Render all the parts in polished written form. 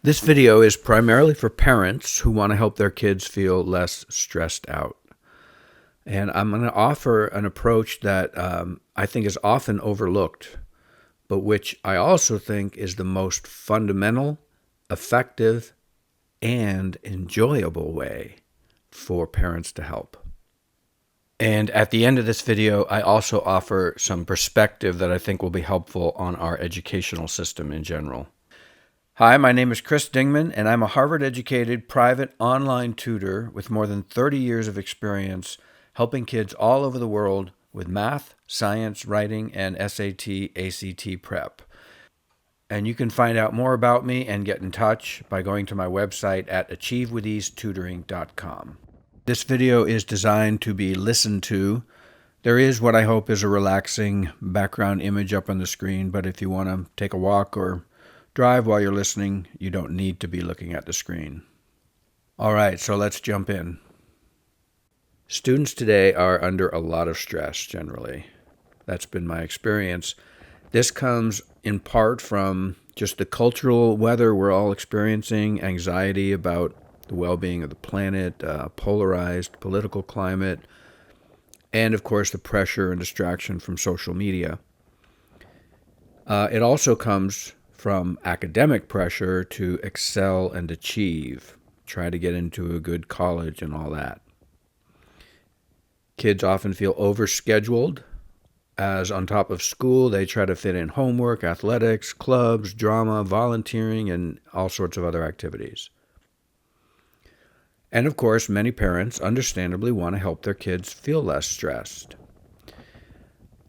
This video is primarily for parents who want to help their kids feel less stressed out. And I'm going to offer an approach that I think is often overlooked, but which I also think is the most fundamental, effective, and enjoyable way for parents to help. And at the end of this video, I also offer some perspective that I think will be helpful on our educational system in general. Hi, my name is Chris Dingman, and I'm a Harvard-educated private online tutor with more than 30 years of experience helping kids all over the world with math, science, writing, and SAT, ACT prep. And you can find out more about me and get in touch by going to my website at achievewitheasetutoring.com. This video is designed to be listened to. There is what I hope is a relaxing background image up on the screen, but if you want to take a walk or drive while you're listening, you don't need to be looking at the screen. All right, so let's jump in. Students today are under a lot of stress generally. That's been my experience. This comes in part from just the cultural weather we're all experiencing, anxiety about the well-being of the planet, polarized political climate, and of course the pressure and distraction from social media. It also comes from academic pressure to excel and achieve, try to get into a good college and all that. Kids often feel overscheduled, as on top of school, they try to fit in homework, athletics, clubs, drama, volunteering, and all sorts of other activities. And of course, many parents understandably want to help their kids feel less stressed.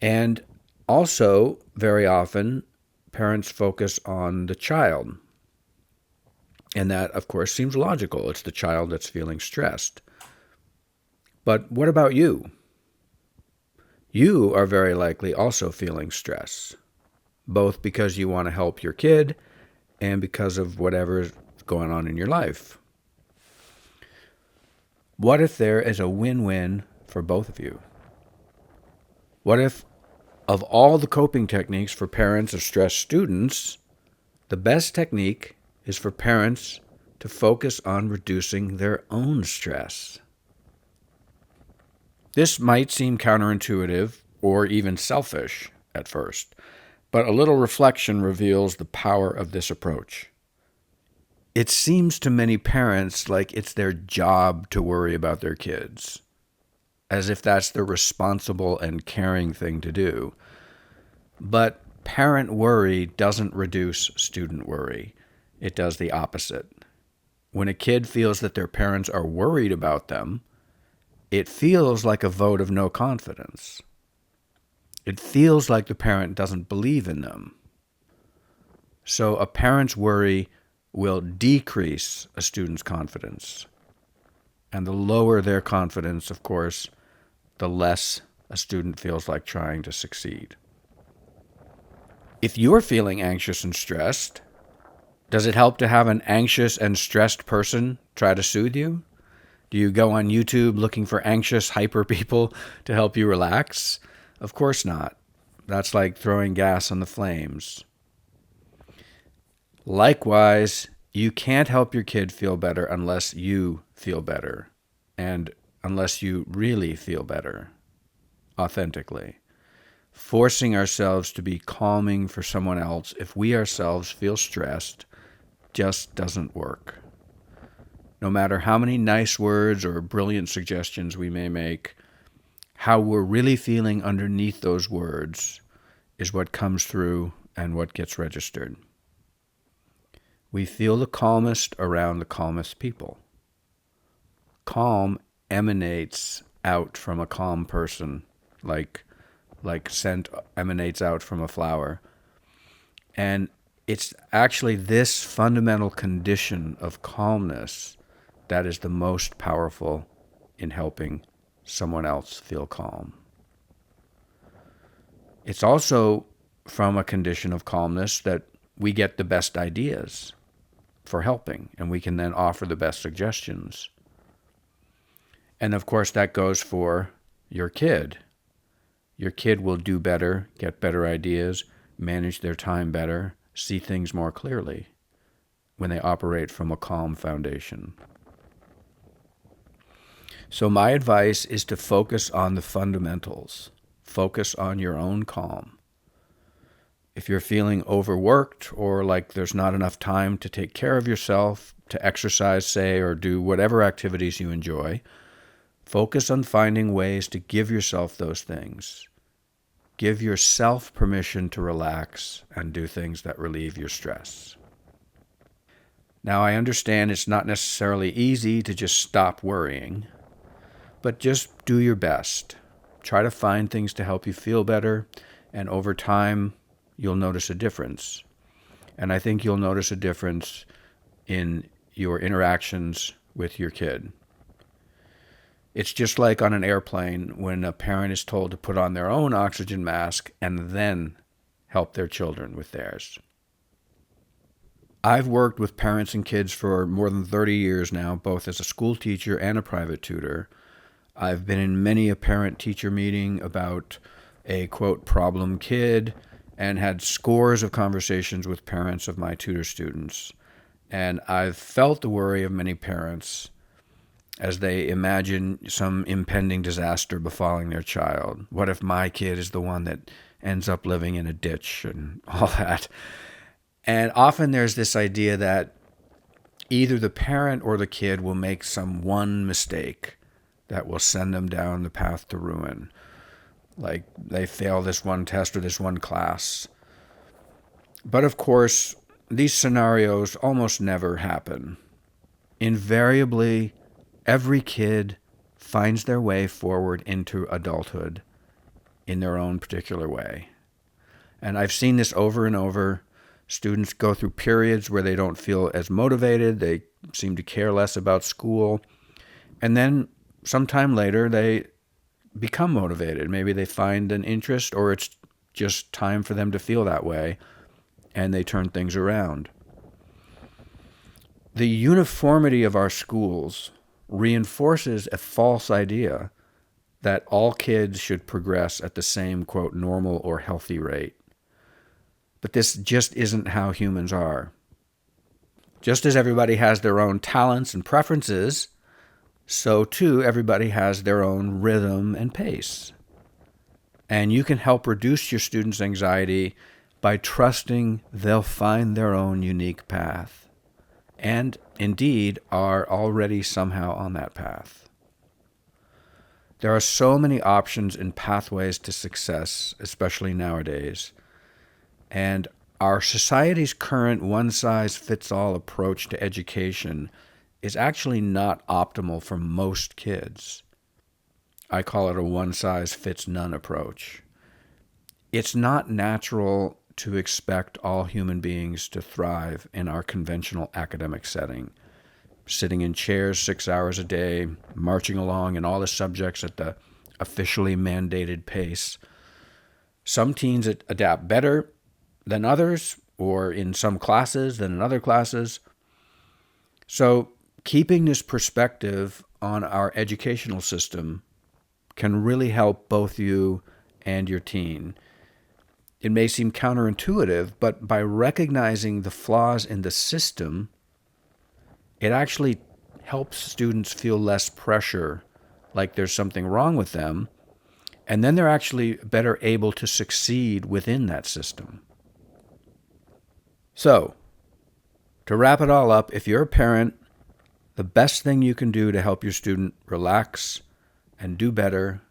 And also, very often, parents focus on the child. And that, of course, seems logical. It's the child that's feeling stressed. But what about you? You are very likely also feeling stress, both because you want to help your kid and because of whatever's going on in your life. What if there is a win-win for both of you? What if, of all the coping techniques for parents of stressed students, the best technique is for parents to focus on reducing their own stress? This might seem counterintuitive or even selfish at first, but a little reflection reveals the power of this approach. It seems to many parents like it's their job to worry about their kids, as if that's the responsible and caring thing to do. But parent worry doesn't reduce student worry. It does the opposite. When a kid feels that their parents are worried about them, it feels like a vote of no confidence. It feels like the parent doesn't believe in them. So a parent's worry will decrease a student's confidence. And the lower their confidence, of course, the less a student feels like trying to succeed. If you're feeling anxious and stressed, does it help to have an anxious and stressed person try to soothe you? Do you go on YouTube looking for anxious, hyper people to help you relax? Of course not. That's like throwing gas on the flames. Likewise, you can't help your kid feel better unless you feel better, and unless you really feel better, authentically. Forcing ourselves to be calming for someone else if we ourselves feel stressed just doesn't work. No matter how many nice words or brilliant suggestions we may make, how we're really feeling underneath those words is what comes through and what gets registered. We feel the calmest around the calmest people. Calm emanates out from a calm person, like scent emanates out from a flower. And it's actually this fundamental condition of calmness that is the most powerful in helping someone else feel calm. It's also from a condition of calmness that we get the best ideas for helping, and we can then offer the best suggestions. And of course, that goes for your kid. Your kid will do better, get better ideas, manage their time better, see things more clearly. when they operate from a calm foundation. So my advice is to focus on the fundamentals. Focus on your own calm. If you're feeling overworked or like there's not enough time to take care of yourself, to exercise, say, or do whatever activities you enjoy, focus on finding ways to give yourself those things. Give yourself permission to relax and do things that relieve your stress. Now, I understand it's not necessarily easy to just stop worrying, but just do your best. Try to find things to help you feel better, and over time, you'll notice a difference. And I think you'll notice a difference in your interactions with your kid. It's just like on an airplane when a parent is told to put on their own oxygen mask and then help their children with theirs. I've worked with parents and kids for more than 30 years now, both as a school teacher and a private tutor. I've been in many a parent-teacher meeting about a, quote, problem kid, and had scores of conversations with parents of my tutor students. And I've felt the worry of many parents as they imagine some impending disaster befalling their child. What if my kid is the one that ends up living in a ditch and all that? And often there's this idea that either the parent or the kid will make some one mistake that will send them down the path to ruin. Like they fail this one test or this one class. But of course, these scenarios almost never happen. Invariably, every kid finds their way forward into adulthood in their own particular way. And I've seen this over and over. Students go through periods where they don't feel as motivated. They seem to care less about school. And then sometime later, they become motivated. Maybe they find an interest, or it's just time for them to feel that way, and they turn things around. The uniformity of our schools reinforces a false idea that all kids should progress at the same, quote, normal or healthy rate. But this just isn't how humans are. Just as everybody has their own talents and preferences, so too everybody has their own rhythm and pace. And you can help reduce your students' anxiety by trusting they'll find their own unique path, and indeed are already somehow on that path. There are so many options and pathways to success, especially nowadays. And our society's current one-size-fits-all approach to education is actually not optimal for most kids. I call it a one-size-fits-none approach. It's not natural to expect all human beings to thrive in our conventional academic setting, sitting in chairs 6 hours a day, marching along in all the subjects at the officially mandated pace. Some teens adapt better than others, or in some classes than in other classes. So keeping this perspective on our educational system can really help both you and your teen. It may seem counterintuitive, but by recognizing the flaws in the system, it actually helps students feel less pressure, like there's something wrong with them, and then they're actually better able to succeed within that system. So, to wrap it all up, if you're a parent, the best thing you can do to help your student relax and do better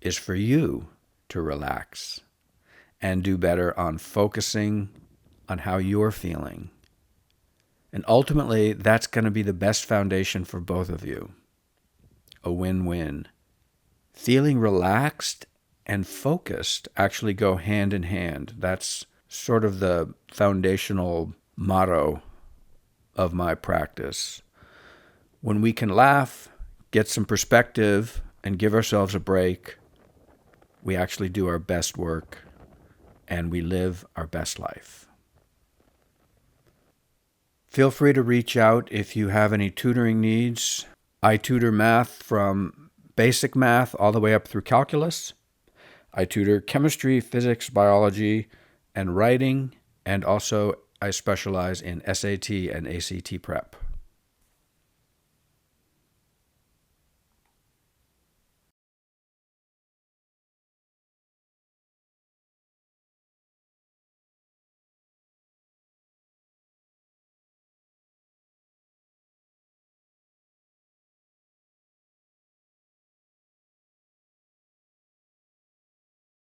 is for you to relax and do better on focusing on how you're feeling. And ultimately, that's going to be the best foundation for both of you. A win-win. Feeling relaxed and focused actually go hand in hand. That's sort of the foundational motto of my practice. When we can laugh, get some perspective, and give ourselves a break, we actually do our best work and we live our best life. Feel free to reach out if you have any tutoring needs. I tutor math from basic math all the way up through calculus. I tutor chemistry, physics, biology, and writing, and also I specialize in SAT and ACT prep.